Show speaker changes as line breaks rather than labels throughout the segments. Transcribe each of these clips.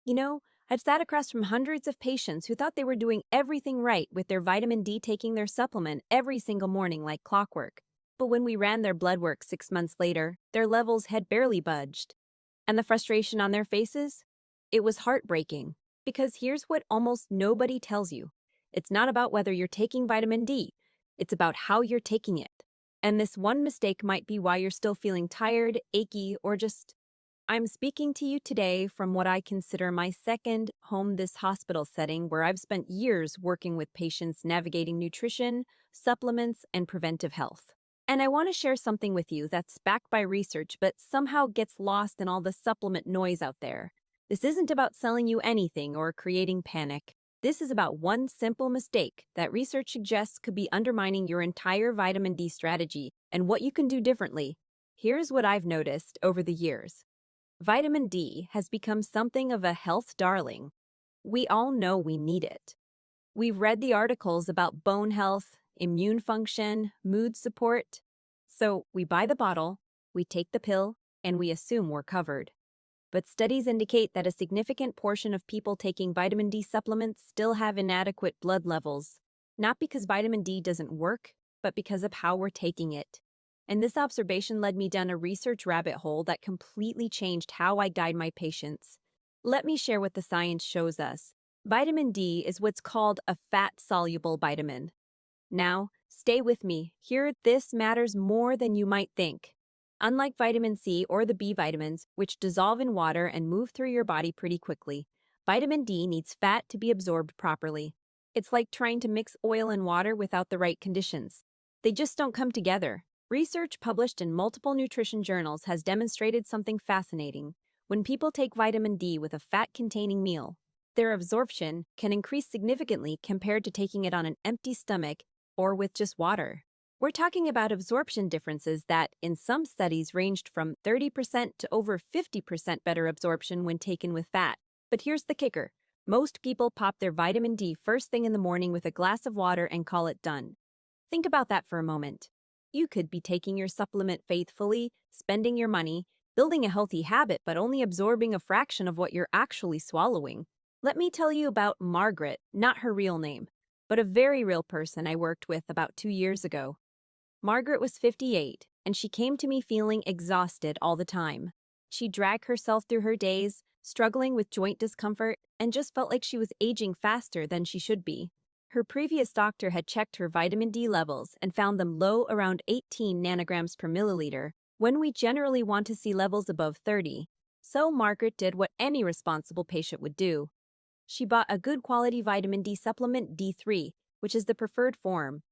You know, I've sat across from hundreds of patients who thought they were doing everything right with their vitamin D, taking their supplement every single morning like clockwork. But when we ran their blood work 6 months later, their levels had barely budged. And the frustration on their faces? It was heartbreaking. Because here's what almost nobody tells you: it's not about whether you're taking vitamin D, it's about how you're taking it. And this one mistake might be why you're still feeling tired, achy, or just... I'm speaking to you today from what I consider my second home, this hospital setting where I've spent years working with patients navigating nutrition, supplements, and preventive health. And I want to share something with you that's backed by research but somehow gets lost in all the supplement noise out there. This isn't about selling you anything or creating panic. This is about one simple mistake that research suggests could be undermining your entire vitamin D strategy and what you can do differently. Here's what I've noticed over the years. Vitamin D has become something of a health darling. We all know we need it. We've read the articles about bone health, immune function, mood support. So we buy the bottle, we take the pill, and we assume we're covered. But studies indicate that a significant portion of people taking vitamin D supplements still have inadequate blood levels, not because vitamin D doesn't work, but because of how we're taking it. And this observation led me down a research rabbit hole that completely changed how I guide my patients. Let me share what the science shows us. Vitamin D is what's called a fat-soluble vitamin. Now, stay with me. Here, this matters more than you might think. Unlike vitamin C or the B vitamins, which dissolve in water and move through your body pretty quickly, vitamin D needs fat to be absorbed properly. It's like trying to mix oil and water without the right conditions. They just don't come together. Research published in multiple nutrition journals has demonstrated something fascinating. When people take vitamin D with a fat-containing meal, their absorption can increase significantly compared to taking it on an empty stomach or with just water. We're talking about absorption differences that, in some studies, ranged from 30% to over 50% better absorption when taken with fat. But here's the kicker. Most people pop their vitamin D first thing in the morning with a glass of water and call it done. Think about that for a moment. You could be taking your supplement faithfully, spending your money, building a healthy habit, but only absorbing a fraction of what you're actually swallowing. Let me tell you about Margaret, not her real name, but a very real person I worked with about 2 years ago. Margaret was 58, and she came to me feeling exhausted all the time. She dragged herself through her days, struggling with joint discomfort, and just felt like she was aging faster than she should be. Her previous doctor had checked her vitamin D levels and found them low, around 18 nanograms per milliliter, when we generally want to see levels above 30. So Margaret did what any responsible patient would do. She bought a good quality vitamin D supplement, D3, which is the preferred form.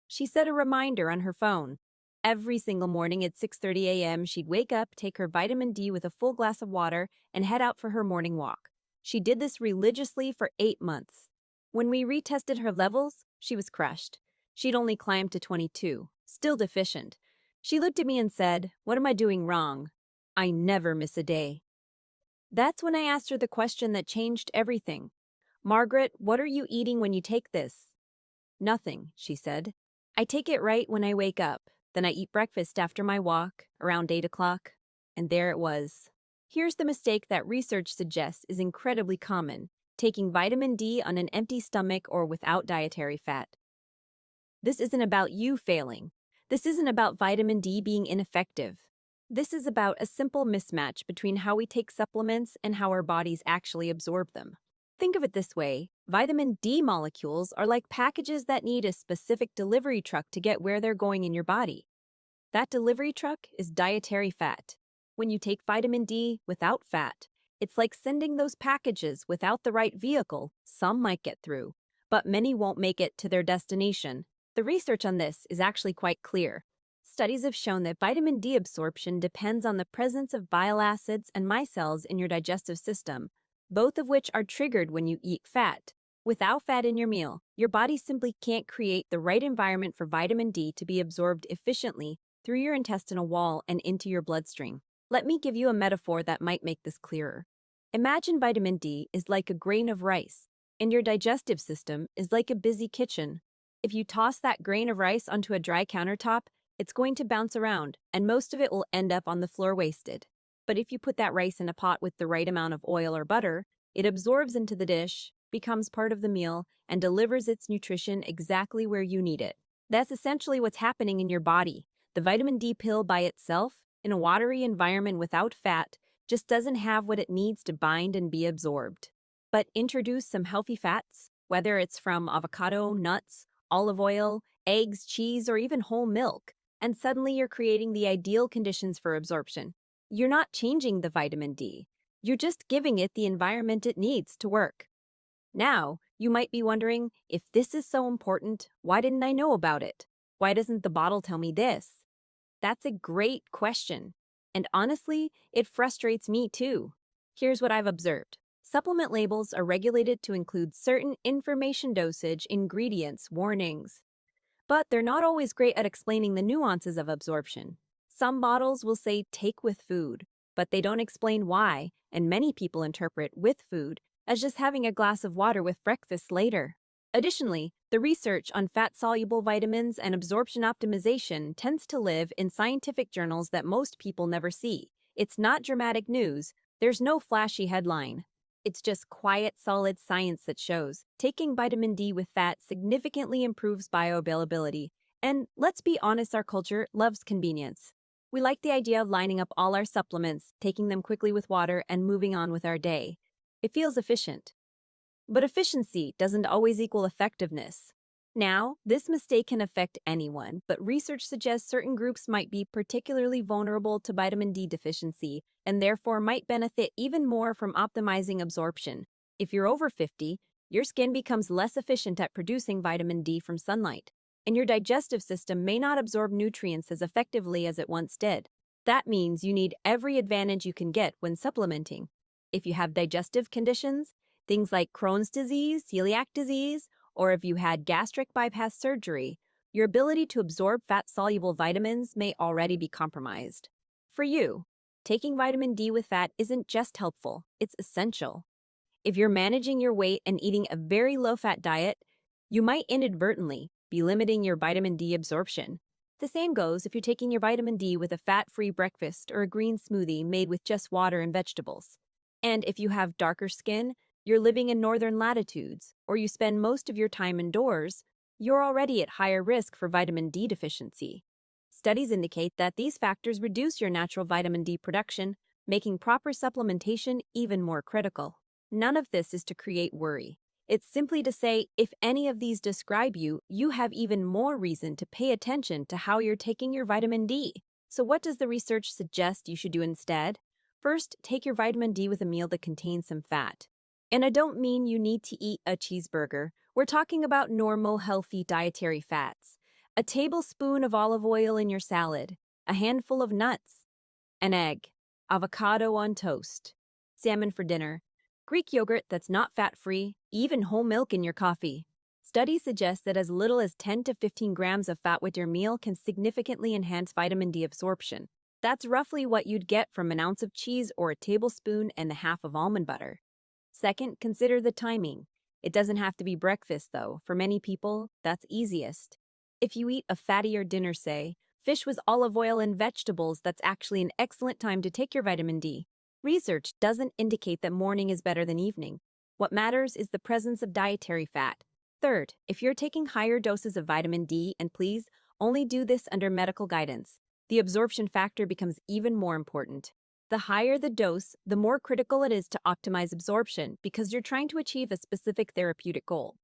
She set a reminder on her phone. Every single morning at 6:30 a.m., she'd wake up, take her vitamin D with a full glass of water, and head out for her morning walk. She did this religiously for 8 months. When we retested her levels, she was crushed. She'd only climbed to 22, still deficient. She looked at me and said, "What am I doing wrong? I never miss a day." That's when I asked her the question that changed everything. "Margaret, what are you eating when you take this?" "Nothing," she said. "I take it right when I wake up. Then I eat breakfast after my walk, around 8 o'clock. And there it was." Here's the mistake that research suggests is incredibly common: taking vitamin D on an empty stomach or without dietary fat. This isn't about you failing. This isn't about vitamin D being ineffective. This is about a simple mismatch between how we take supplements and how our bodies actually absorb them. Think of it this way: vitamin D molecules are like packages that need a specific delivery truck to get where they're going in your body. That delivery truck is dietary fat. When you take vitamin D without fat, it's like sending those packages without the right vehicle. Some might get through, but many won't make it to their destination. The research on this is actually quite clear. Studies have shown that vitamin D absorption depends on the presence of bile acids and micelles in your digestive system, both of which are triggered when you eat fat. Without fat in your meal, your body simply can't create the right environment for vitamin D to be absorbed efficiently through your intestinal wall and into your bloodstream. Let me give you a metaphor that might make this clearer. Imagine vitamin D is like a grain of rice, and your digestive system is like a busy kitchen. If you toss that grain of rice onto a dry countertop, it's going to bounce around, and most of it will end up on the floor wasted. But if you put that rice in a pot with the right amount of oil or butter, It absorbs into the dish, becomes part of the meal, and delivers its nutrition exactly where you need it. That's essentially what's happening in your body. The vitamin D pill by itself, in a watery environment without fat, just doesn't have what it needs to bind and be absorbed. But introduce some healthy fats, whether it's from avocado, nuts, olive oil, eggs, cheese, or even whole milk, and suddenly you're creating the ideal conditions for absorption. You're not changing the vitamin D. You're just giving it the environment it needs to work. Now, you might be wondering, if this is so important, why didn't I know about it? Why doesn't the bottle tell me this? That's a great question. And honestly, it frustrates me too. Here's what I've observed. Supplement labels are regulated to include certain information, dosage, ingredients, warnings. But they're not always great at explaining the nuances of absorption. Some bottles will say take with food, but they don't explain why, and many people interpret with food as just having a glass of water with breakfast later. Additionally, the research on fat-soluble vitamins and absorption optimization tends to live in scientific journals that most people never see. It's not dramatic news, there's no flashy headline. It's just quiet, solid science that shows taking vitamin D with fat significantly improves bioavailability. And let's be honest, our culture loves convenience. We like the idea of lining up all our supplements, taking them quickly with water, and moving on with our day. It feels efficient. But efficiency doesn't always equal effectiveness. Now, this mistake can affect anyone, but research suggests certain groups might be particularly vulnerable to vitamin D deficiency and therefore might benefit even more from optimizing absorption. If you're over 50, your skin becomes less efficient at producing vitamin D from sunlight, and your digestive system may not absorb nutrients as effectively as it once did. That means you need every advantage you can get when supplementing. If you have digestive conditions, things like Crohn's disease, celiac disease, or if you had gastric bypass surgery, your ability to absorb fat-soluble vitamins may already be compromised. For you, taking vitamin D with fat isn't just helpful, it's essential. If you're managing your weight and eating a very low-fat diet, you might inadvertently be limiting your vitamin D absorption. The same goes if you're taking your vitamin D with a fat-free breakfast or a green smoothie made with just water and vegetables. And if you have darker skin, you're living in northern latitudes, or you spend most of your time indoors, you're already at higher risk for vitamin D deficiency. Studies indicate that these factors reduce your natural vitamin D production, making proper supplementation even more critical. None of this is to create worry. It's simply to say, if any of these describe you, you have even more reason to pay attention to how you're taking your vitamin D. So what does the research suggest you should do instead? First, take your vitamin D with a meal that contains some fat. And I don't mean you need to eat a cheeseburger. We're talking about normal, healthy dietary fats. A tablespoon of olive oil in your salad, a handful of nuts, an egg, avocado on toast, salmon for dinner, Greek yogurt that's not fat-free, even whole milk in your coffee. Studies suggest that as little as 10 to 15 grams of fat with your meal can significantly enhance vitamin D absorption. That's roughly what you'd get from an ounce of cheese or a tablespoon and a half of almond butter. Second, consider the timing. It doesn't have to be breakfast, though. For many people, that's easiest. If you eat a fattier dinner, say, fish with olive oil and vegetables, that's actually an excellent time to take your vitamin D. Research doesn't indicate that morning is better than evening. What matters is the presence of dietary fat. Third, if you're taking higher doses of vitamin D, and please, only do this under medical guidance, the absorption factor becomes even more important. The higher the dose, the more critical it is to optimize absorption because you're trying to achieve a specific therapeutic goal.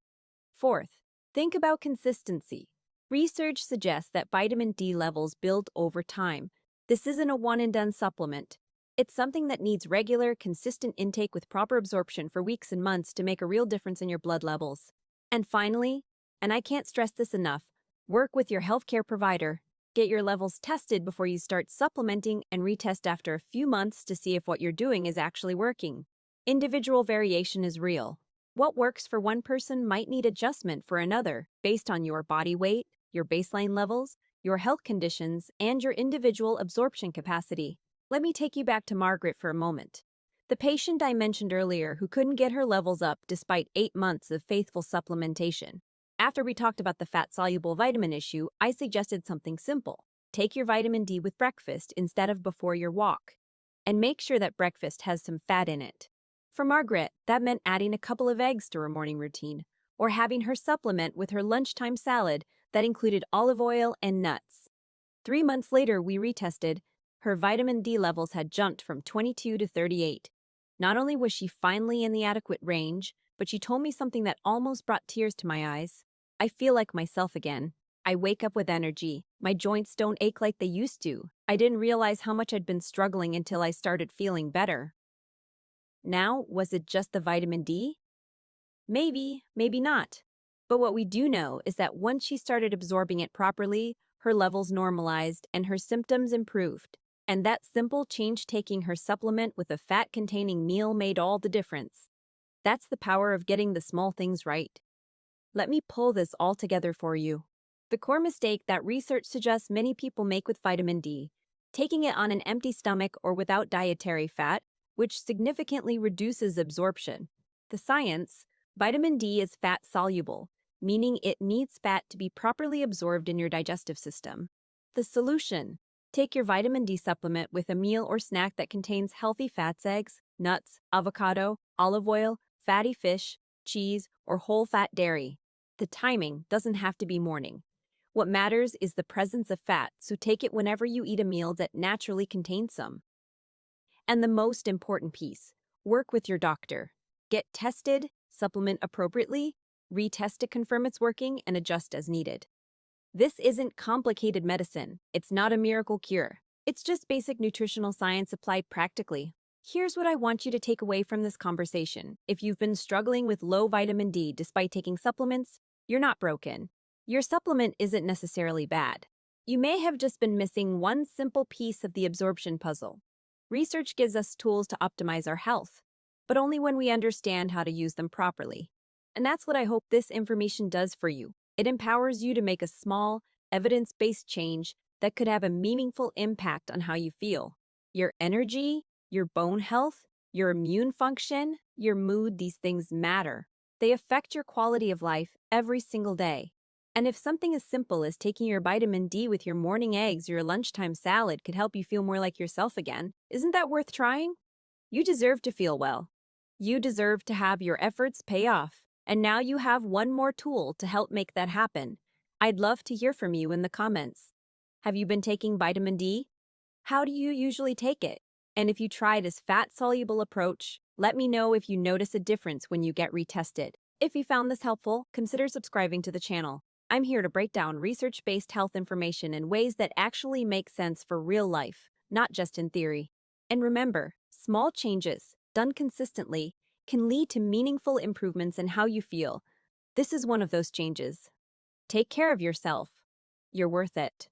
Fourth, think about consistency. Research suggests that vitamin D levels build over time. This isn't a one-and-done supplement. It's something that needs regular, consistent intake with proper absorption for weeks and months to make a real difference in your blood levels. And finally, and I can't stress this enough, work with your healthcare provider. Get your levels tested before you start supplementing and retest after a few months to see if what you're doing is actually working. Individual variation is real. What works for one person might need adjustment for another based on your body weight, your baseline levels, your health conditions, and your individual absorption capacity. Let me take you back to Margaret for a moment. The patient I mentioned earlier who couldn't get her levels up despite 8 months of faithful supplementation. After we talked about the fat-soluble vitamin issue, I suggested something simple. Take your vitamin D with breakfast instead of before your walk. And make sure that breakfast has some fat in it. For Margaret, that meant adding a couple of eggs to her morning routine, or having her supplement with her lunchtime salad that included olive oil and nuts. 3 months later, we retested. Her vitamin D levels had jumped from 22 to 38. Not only was she finally in the adequate range, but she told me something that almost brought tears to my eyes. I feel like myself again. I wake up with energy. My joints don't ache like they used to. I didn't realize how much I'd been struggling until I started feeling better. Now, was it just the vitamin D? Maybe, maybe not. But what we do know is that once she started absorbing it properly, her levels normalized and her symptoms improved. And that simple change, taking her supplement with a fat-containing meal, made all the difference. That's the power of getting the small things right. Let me pull this all together for you. The core mistake that research suggests many people make with vitamin D: taking it on an empty stomach or without dietary fat, which significantly reduces absorption. The science: vitamin D is fat soluble, meaning it needs fat to be properly absorbed in your digestive system. The solution: take your vitamin D supplement with a meal or snack that contains healthy fats: eggs, nuts, avocado, olive oil, fatty fish, cheese, or whole-fat dairy. The timing doesn't have to be morning. What matters is the presence of fat, so take it whenever you eat a meal that naturally contains some. And the most important piece: work with your doctor. Get tested, supplement appropriately, retest to confirm it's working, and adjust as needed. This isn't complicated medicine. It's not a miracle cure. It's just basic nutritional science applied practically. Here's what I want you to take away from this conversation. If you've been struggling with low vitamin D despite taking supplements, you're not broken. Your supplement isn't necessarily bad. You may have just been missing one simple piece of the absorption puzzle. Research gives us tools to optimize our health, but only when we understand how to use them properly. And that's what I hope this information does for you. It empowers you to make a small, evidence-based change that could have a meaningful impact on how you feel. Your energy, your bone health, your immune function, your mood — these things matter. They affect your quality of life every single day. And if something as simple as taking your vitamin D with your morning eggs or your lunchtime salad could help you feel more like yourself again, isn't that worth trying? You deserve to feel well. You deserve to have your efforts pay off. And now you have one more tool to help make that happen. I'd love to hear from you in the comments. Have you been taking vitamin D? How do you usually take it? And if you try this fat-soluble approach, let me know if you notice a difference when you get retested. If you found this helpful, consider subscribing to the channel. I'm here to break down research-based health information in ways that actually make sense for real life, not just in theory. And remember, small changes, done consistently, can lead to meaningful improvements in how you feel. This is one of those changes. Take care of yourself. You're worth it.